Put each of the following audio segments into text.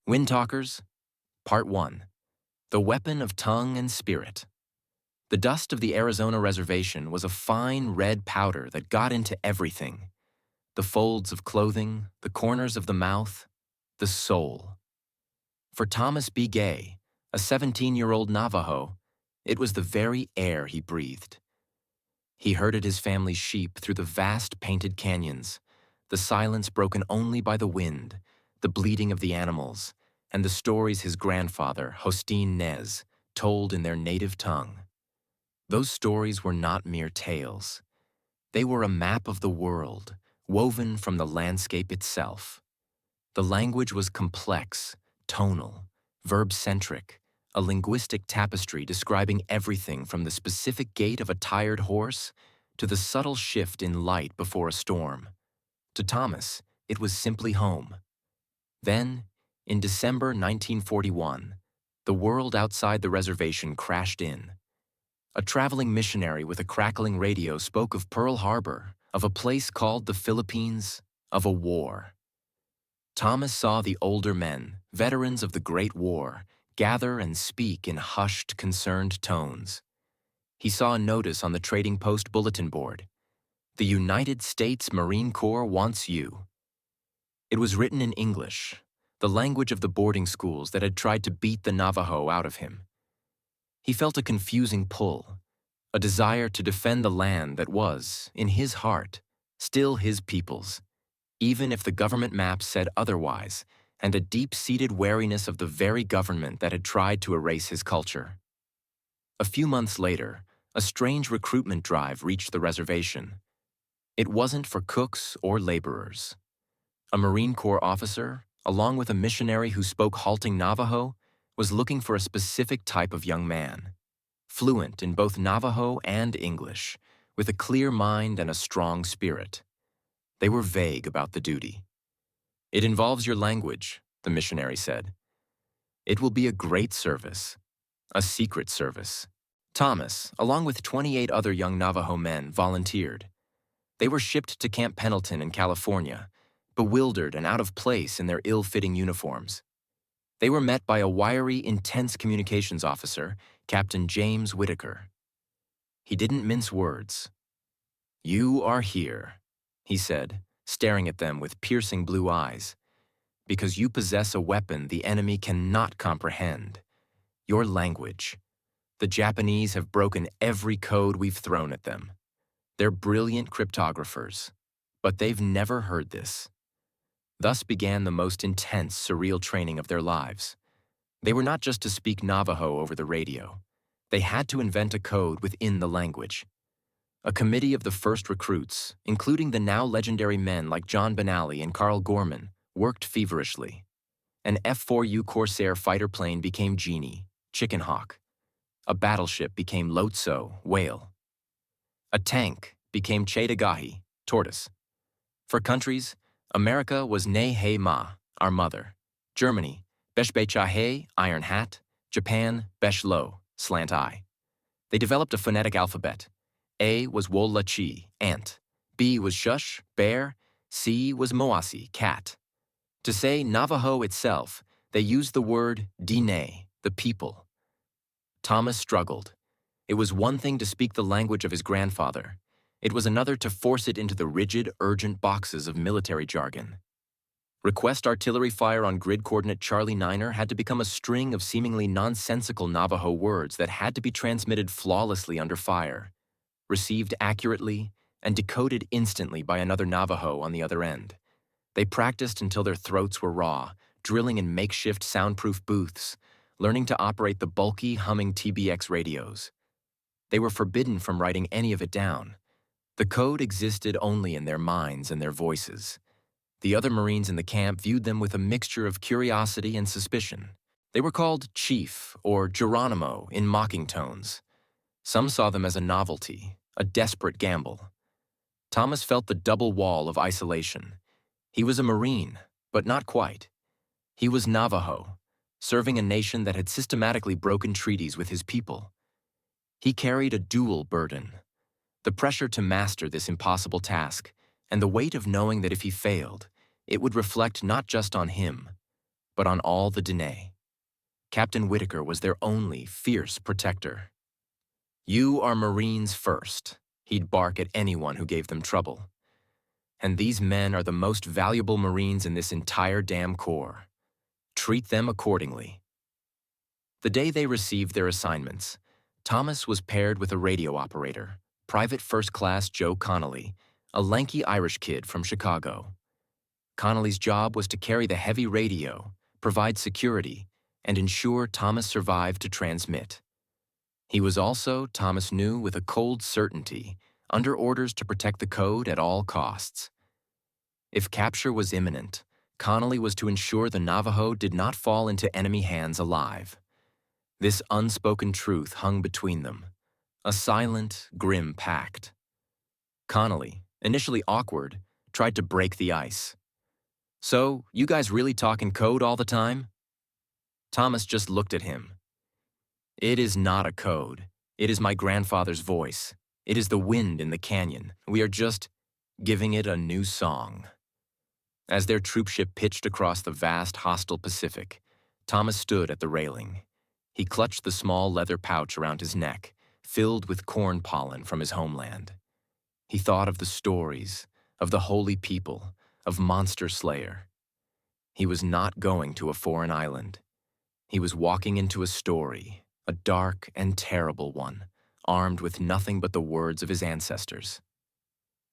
Windtalkers, Part 1. The Weapon of Tongue and Spirit. The dust of the Arizona reservation was a fine red powder that got into everything. The folds of clothing, the corners of the mouth, the soul. For Thomas B. Gay, a 17-year-old Navajo, it was the very air he breathed. He herded his family's sheep through the vast painted canyons, the silence broken only by the wind, the bleating of the animals, and the stories his grandfather, Hosteen Nez, told in their native tongue. Those stories were not mere tales. They were a map of the world, woven from the landscape itself. The language was complex, tonal, verb-centric, a linguistic tapestry describing everything from the specific gait of a tired horse to the subtle shift in light before a storm. To Thomas, it was simply home. Then, in December 1941, the world outside the reservation crashed in. A traveling missionary with a crackling radio spoke of Pearl Harbor, of a place called the Philippines, of a war. Thomas saw the older men, veterans of the Great War, gather and speak in hushed, concerned tones. He saw a notice on the Trading Post bulletin board. "The United States Marine Corps wants you." It was written in English, the language of the boarding schools that had tried to beat the Navajo out of him. He felt a confusing pull, a desire to defend the land that was, in his heart, still his people's, even if the government map said otherwise, and a deep-seated wariness of the very government that had tried to erase his culture. A few months later, a strange recruitment drive reached the reservation. It wasn't for cooks or laborers. A Marine Corps officer, along with a missionary who spoke halting Navajo, was looking for a specific type of young man, fluent in both Navajo and English, with a clear mind and a strong spirit. They were vague about the duty. "It involves your language," the missionary said. "It will be a great service, a secret service." Thomas, along with 28 other young Navajo men, volunteered. They were shipped to Camp Pendleton in California, bewildered and out of place in their ill-fitting uniforms. They were met by a wiry, intense communications officer, Captain James Whitaker. He didn't mince words. "You are here," he said, staring at them with piercing blue eyes, "because you possess a weapon the enemy cannot comprehend. Your language. The Japanese have broken every code we've thrown at them. They're brilliant cryptographers, but they've never heard this." Thus began the most intense, surreal training of their lives. They were not just to speak Navajo over the radio. They had to invent a code within the language. A committee of the first recruits, including the now legendary men like John Benally and Carl Gorman, worked feverishly. An F-4U Corsair fighter plane became Genie, Chicken Hawk. A battleship became Lotso, Whale. A tank became Chaitagahi, Tortoise. For countries, America was Ne He Ma, our mother. Germany, Beshbechahe, Iron Hat. Japan, Besh Lo, Slant Eye. They developed a phonetic alphabet. A was Wola-Chi, ant. B was Shush, bear. C was Moasi, cat. To say Navajo itself, they used the word Dine, the people. Thomas struggled. It was one thing to speak the language of his grandfather. It was another to force it into the rigid, urgent boxes of military jargon. Request artillery fire on grid coordinate Charlie Niner had to become a string of seemingly nonsensical Navajo words that had to be transmitted flawlessly under fire, received accurately, and decoded instantly by another Navajo on the other end. They practiced until their throats were raw, drilling in makeshift soundproof booths, learning to operate the bulky, humming TBX radios. They were forbidden from writing any of it down. The code existed only in their minds and their voices. The other Marines in the camp viewed them with a mixture of curiosity and suspicion. They were called Chief or Geronimo in mocking tones. Some saw them as a novelty, a desperate gamble. Thomas felt the double wall of isolation. He was a Marine, but not quite. He was Navajo, serving a nation that had systematically broken treaties with his people. He carried a dual burden: the pressure to master this impossible task, and the weight of knowing that if he failed, it would reflect not just on him, but on all the Dene. Captain Whitaker was their only fierce protector. "You are Marines first," he'd bark at anyone who gave them trouble. "And these men are the most valuable Marines in this entire damn Corps. Treat them accordingly." The day they received their assignments, Thomas was paired with a radio operator, Private First Class Joe Connolly, a lanky Irish kid from Chicago. Connolly's job was to carry the heavy radio, provide security, and ensure Thomas survived to transmit. He was also, Thomas knew with a cold certainty, under orders to protect the code at all costs. If capture was imminent, Connolly was to ensure the Navajo did not fall into enemy hands alive. This unspoken truth hung between them, a silent, grim pact. Connolly, initially awkward, tried to break the ice. "So, you guys really talk in code all the time?" Thomas just looked at him. "It is not a code. It is my grandfather's voice. It is the wind in the canyon. We are just giving it a new song." As their troopship pitched across the vast, hostile Pacific, Thomas stood at the railing. He clutched the small leather pouch around his neck, filled with corn pollen from his homeland. He thought of the stories, of the holy people, of Monster Slayer. He was not going to a foreign island. He was walking into a story, a dark and terrible one, armed with nothing but the words of his ancestors.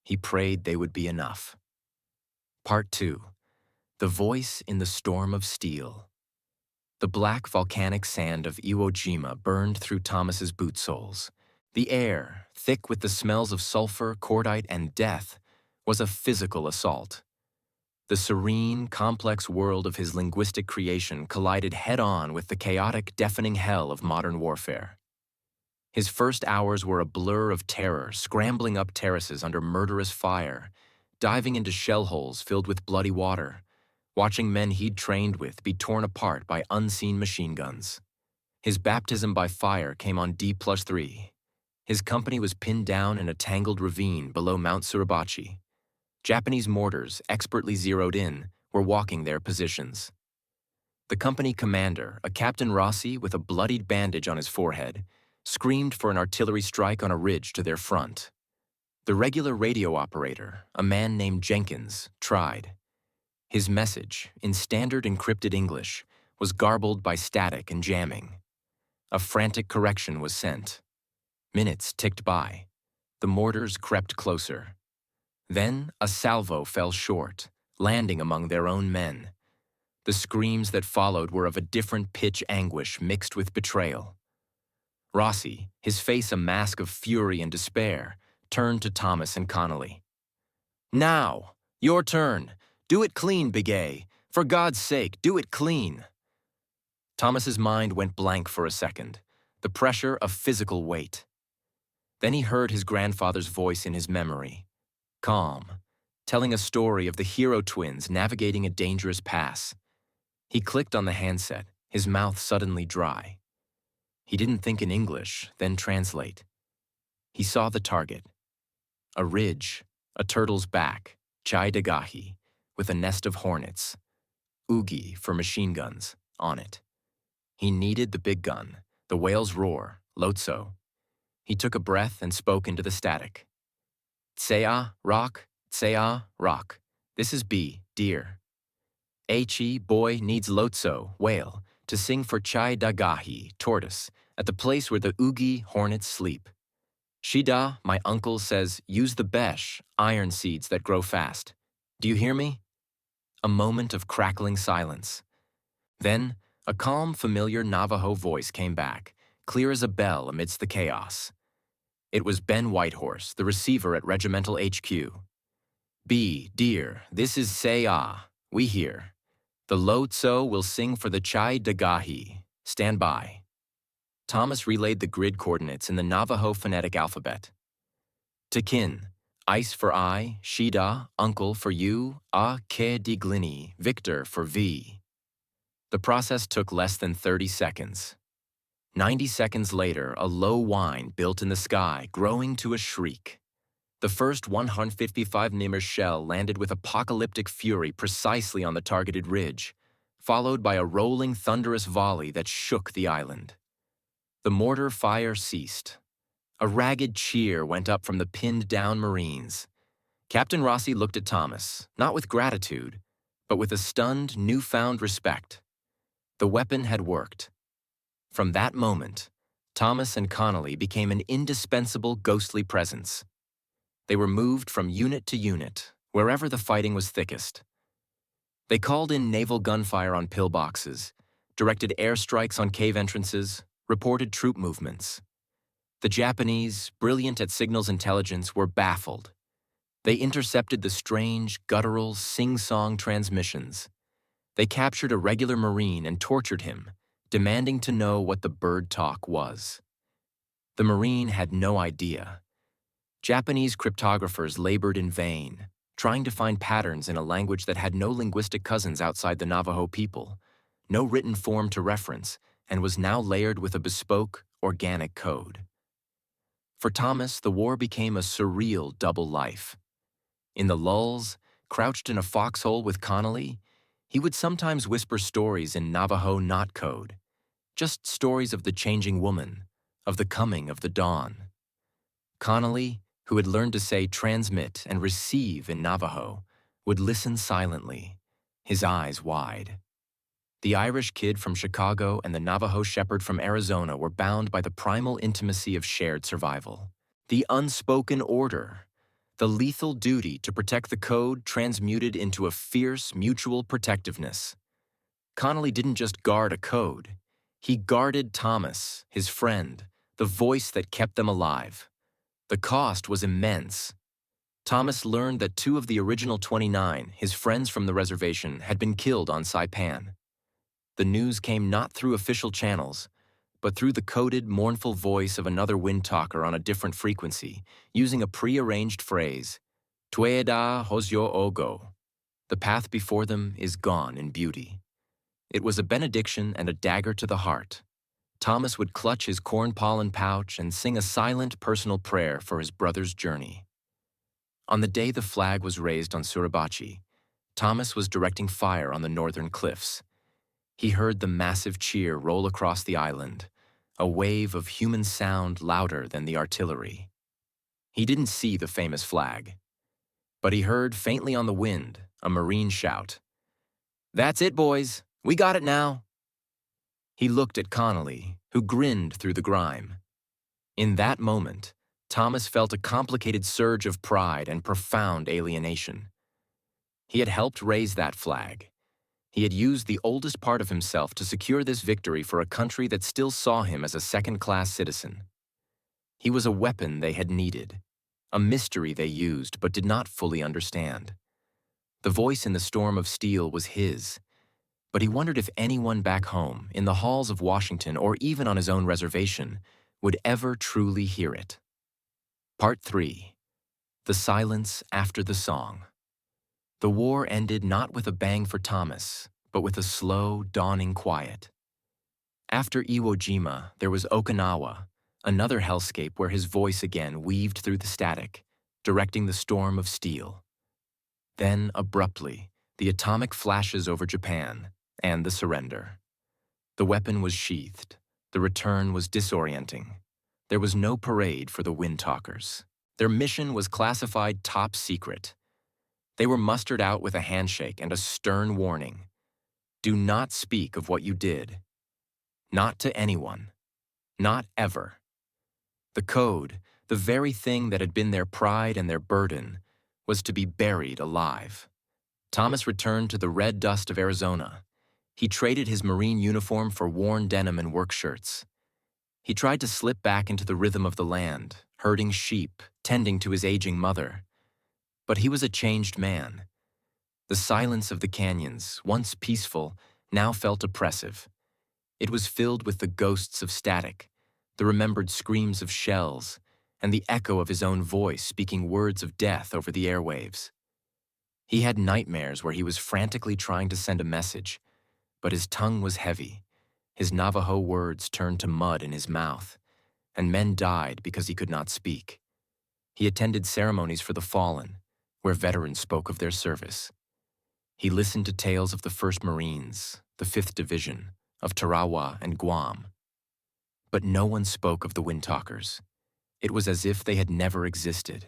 He prayed they would be enough. Part 2. The Voice in the Storm of Steel. The black volcanic sand of Iwo Jima burned through Thomas's boot soles. The air, thick with the smells of sulfur, cordite, and death, was a physical assault. The serene, complex world of his linguistic creation collided head-on with the chaotic, deafening hell of modern warfare. His first hours were a blur of terror, scrambling up terraces under murderous fire, diving into shell holes filled with bloody water, watching men he'd trained with be torn apart by unseen machine guns. His baptism by fire came on D+3. His company was pinned down in a tangled ravine below Mount Suribachi. Japanese mortars, expertly zeroed in, were walking their positions. The company commander, a Captain Rossi with a bloodied bandage on his forehead, screamed for an artillery strike on a ridge to their front. The regular radio operator, a man named Jenkins, tried. His message, in standard encrypted English, was garbled by static and jamming. A frantic correction was sent. Minutes ticked by. The mortars crept closer. Then a salvo fell short, landing among their own men. The screams that followed were of a different pitch anguish mixed with betrayal. Rossi, his face a mask of fury and despair, turned to Thomas and Connolly. "Now! Your turn! Do it clean, Big A! For God's sake, do it clean!" Thomas's mind went blank for a second, the pressure of physical weight. Then he heard his grandfather's voice in his memory, calm, telling a story of the hero twins navigating a dangerous pass. He clicked on the handset, his mouth suddenly dry. He didn't think in English, then translate. He saw the target. A ridge, a turtle's back, Chai Dagahi, with a nest of hornets, Ugi for machine guns, on it. He needed the big gun, the whale's roar, Lotso. He took a breath and spoke into the static. "Tsea, rock, Tsea, rock. This is B, deer. H.E. boy needs Lotso, whale, to sing for Chai Dagahi, tortoise, at the place where the Ugi hornets sleep. Shida, my uncle, says use the besh, iron seeds that grow fast. Do you hear me?" A moment of crackling silence. Then, a calm, familiar Navajo voice came back, clear as a bell amidst the chaos. It was Ben Whitehorse, the receiver at Regimental HQ. "B, dear, this is Say-Ah. We hear. The Lotso will sing for the Chai Dagahi. Stand by." Thomas relayed the grid coordinates in the Navajo phonetic alphabet. Takin, ice for I, Shida, uncle for you, A Ke Diglini, Victor for V. The process took less than 30 seconds. 90 seconds later, a low whine built in the sky, growing to a shriek. The first 155 mm shell landed with apocalyptic fury precisely on the targeted ridge. followed by a rolling, thunderous volley that shook the island. The mortar fire ceased. A ragged cheer went up from the pinned-down Marines. Captain Rossi looked at Thomas, not with gratitude, but with a stunned, newfound respect. The weapon had worked. From that moment, Thomas and Connolly became an indispensable ghostly presence. They were moved from unit to unit, wherever the fighting was thickest. They called in naval gunfire on pillboxes, directed airstrikes on cave entrances, reported troop movements. The Japanese, brilliant at signals intelligence, were baffled. They intercepted the strange, guttural, sing-song transmissions. They captured a regular Marine and tortured him, demanding to know what the bird talk was. The Marine had no idea. Japanese cryptographers labored in vain, trying to find patterns in a language that had no linguistic cousins outside the Navajo people, no written form to reference, and was now layered with a bespoke, organic code. For Thomas, the war became a surreal double life. In the lulls, crouched in a foxhole with Connolly, he would sometimes whisper stories in Navajo knot code, just stories of the changing woman, of the coming of the dawn. Connolly, who had learned to say transmit and receive in Navajo, would listen silently, his eyes wide. The Irish kid from Chicago and the Navajo shepherd from Arizona were bound by the primal intimacy of shared survival. The unspoken order, the lethal duty to protect the code transmuted into a fierce mutual protectiveness. Connolly didn't just guard a code. He guarded Thomas, his friend, the voice that kept them alive. The cost was immense. Thomas learned that 2 of the original 29, his friends from the reservation, had been killed on Saipan. The news came not through official channels, but through the coded, mournful voice of another Windtalker on a different frequency, using a pre-arranged phrase, Tueda hosyo ogo. The path before them is gone in beauty. It was a benediction and a dagger to the heart. Thomas would clutch his corn pollen pouch and sing a silent, personal prayer for his brother's journey. On the day the flag was raised on Suribachi, Thomas was directing fire on the northern cliffs. He heard the massive cheer roll across the island, a wave of human sound louder than the artillery. He didn't see the famous flag, but he heard faintly on the wind a Marine shout, "That's it, boys! We got it now!" He looked at Connolly, who grinned through the grime. In that moment, Thomas felt a complicated surge of pride and profound alienation. He had helped raise that flag. He had used the oldest part of himself to secure this victory for a country that still saw him as a second-class citizen. He was a weapon they had needed, a mystery they used but did not fully understand. The voice in the storm of steel was his, but he wondered if anyone back home, in the halls of Washington or even on his own reservation, would ever truly hear it. Part 3. The Silence After the Song. The war ended not with a bang for Thomas, but with a slow, dawning quiet. After Iwo Jima, there was Okinawa, another hellscape where his voice again weaved through the static, directing the storm of steel. Then, abruptly, the atomic flashes over Japan, and the surrender. The weapon was sheathed. The return was disorienting. There was no parade for the Windtalkers. Their mission was classified top secret. They were mustered out with a handshake and a stern warning. Do not speak of what you did. Not to anyone. Not ever. The code, the very thing that had been their pride and their burden, was to be buried alive. Thomas returned to the red dust of Arizona. He traded his Marine uniform for worn denim and work shirts. He tried to slip back into the rhythm of the land, herding sheep, tending to his aging mother. But he was a changed man. The silence of the canyons, once peaceful, now felt oppressive. It was filled with the ghosts of static, the remembered screams of shells, and the echo of his own voice speaking words of death over the airwaves. He had nightmares where he was frantically trying to send a message, but his tongue was heavy. His Navajo words turned to mud in his mouth, and men died because he could not speak. He attended ceremonies for the fallen, where veterans spoke of their service. He listened to tales of the first Marines, the 5th Division, of Tarawa and Guam. But no one spoke of the Windtalkers. It was as if they had never existed.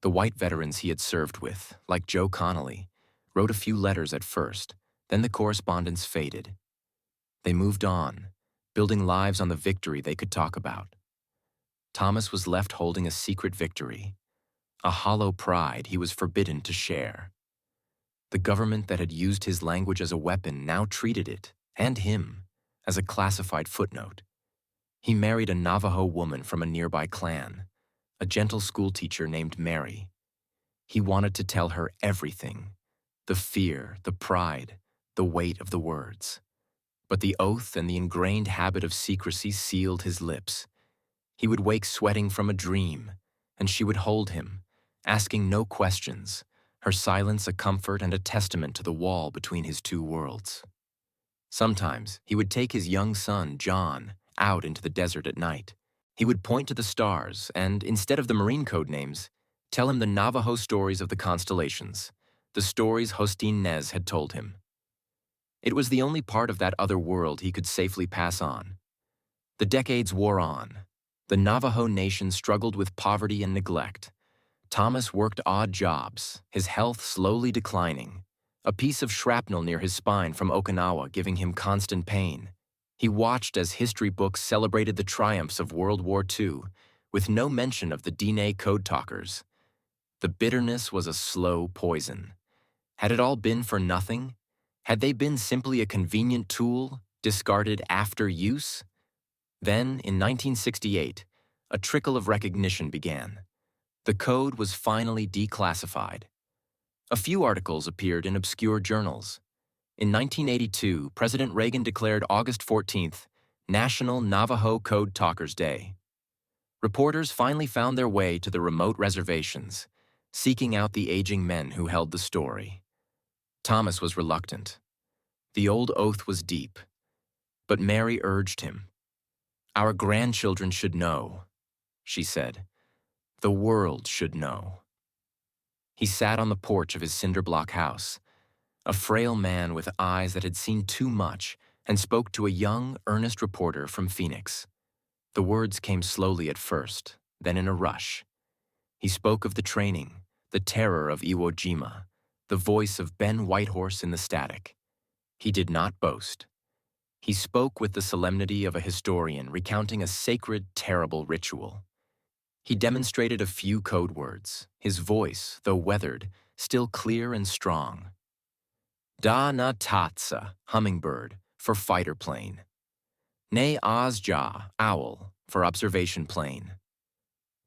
The white veterans he had served with, like Joe Connolly, wrote a few letters at first, then the correspondence faded. They moved on, building lives on the victory they could talk about. Thomas was left holding a secret victory, a hollow pride he was forbidden to share. The government that had used his language as a weapon now treated it, and him, as a classified footnote. He married a Navajo woman from a nearby clan, a gentle schoolteacher named Mary. He wanted to tell her everything, the fear, the pride, the weight of the words. But the oath and the ingrained habit of secrecy sealed his lips. He would wake sweating from a dream, and she would hold him, asking no questions, her silence a comfort and a testament to the wall between his two worlds. Sometimes he would take his young son, John, out into the desert at night. He would point to the stars and, instead of the Marine code names, tell him the Navajo stories of the constellations, the stories Hosteen Nez had told him. It was the only part of that other world he could safely pass on. The decades wore on. The Navajo nation struggled with poverty and neglect. Thomas worked odd jobs, his health slowly declining, a piece of shrapnel near his spine from Okinawa giving him constant pain. He watched as history books celebrated the triumphs of World War II, with no mention of the DNA code talkers. The bitterness was a slow poison. Had it all been for nothing? Had they been simply a convenient tool, discarded after use? Then, in 1968, a trickle of recognition began. The code was finally declassified. A few articles appeared in obscure journals. In 1982, President Reagan declared August 14th National Navajo Code Talkers Day. Reporters finally found their way to the remote reservations, seeking out the aging men who held the story. Thomas was reluctant. The old oath was deep, but Mary urged him. "Our grandchildren should know," she said. "The world should know." He sat on the porch of his cinder block house, a frail man with eyes that had seen too much, and spoke to a young, earnest reporter from Phoenix. The words came slowly at first, then in a rush. He spoke of the training, the terror of Iwo Jima, the voice of Ben Whitehorse in the static. He did not boast. He spoke with the solemnity of a historian recounting a sacred, terrible ritual. He demonstrated a few code words, his voice, though weathered, still clear and strong. Da na tatsa, hummingbird, for fighter plane. Ne azja, owl, for observation plane.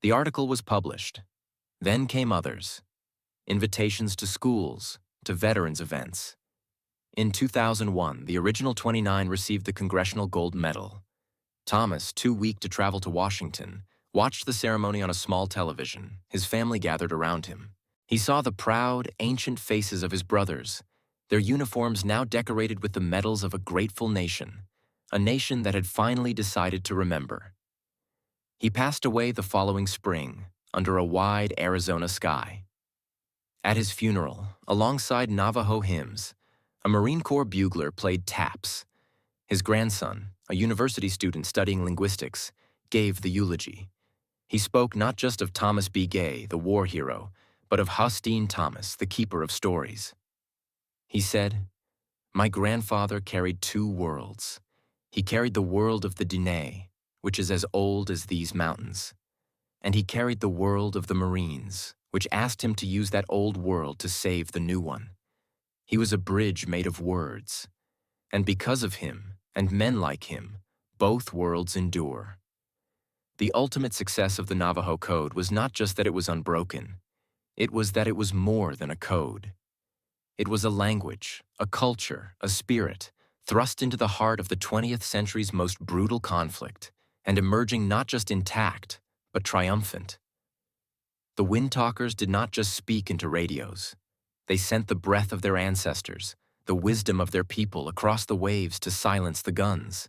The article was published. Then came others. Invitations to schools, to veterans events. In 2001, the original 29 received the Congressional Gold Medal. Thomas, too weak to travel to Washington, watched the ceremony on a small television. His family gathered around him. He saw the proud, ancient faces of his brothers, their uniforms now decorated with the medals of a grateful nation, a nation that had finally decided to remember. He passed away the following spring, under a wide Arizona sky. At his funeral, alongside Navajo hymns, a Marine Corps bugler played taps. His grandson, a university student studying linguistics, gave the eulogy. He spoke not just of Thomas B. Gay, the war hero, but of Hosteen Thomas, the keeper of stories. He said, "My grandfather carried two worlds. He carried the world of the Diné, which is as old as these mountains. And he carried the world of the Marines, which asked him to use that old world to save the new one. He was a bridge made of words. And because of him, and men like him, both worlds endure." The ultimate success of the Navajo Code was not just that it was unbroken. It was that it was more than a code. It was a language, a culture, a spirit, thrust into the heart of the 20th century's most brutal conflict, and emerging not just intact, but triumphant. The Windtalkers did not just speak into radios. They sent the breath of their ancestors, the wisdom of their people across the waves to silence the guns.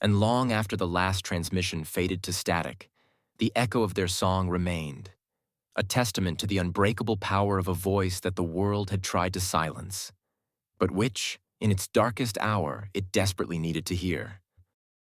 And long after the last transmission faded to static, the echo of their song remained, a testament to the unbreakable power of a voice that the world had tried to silence, but which, In its darkest hour, it desperately needed to hear.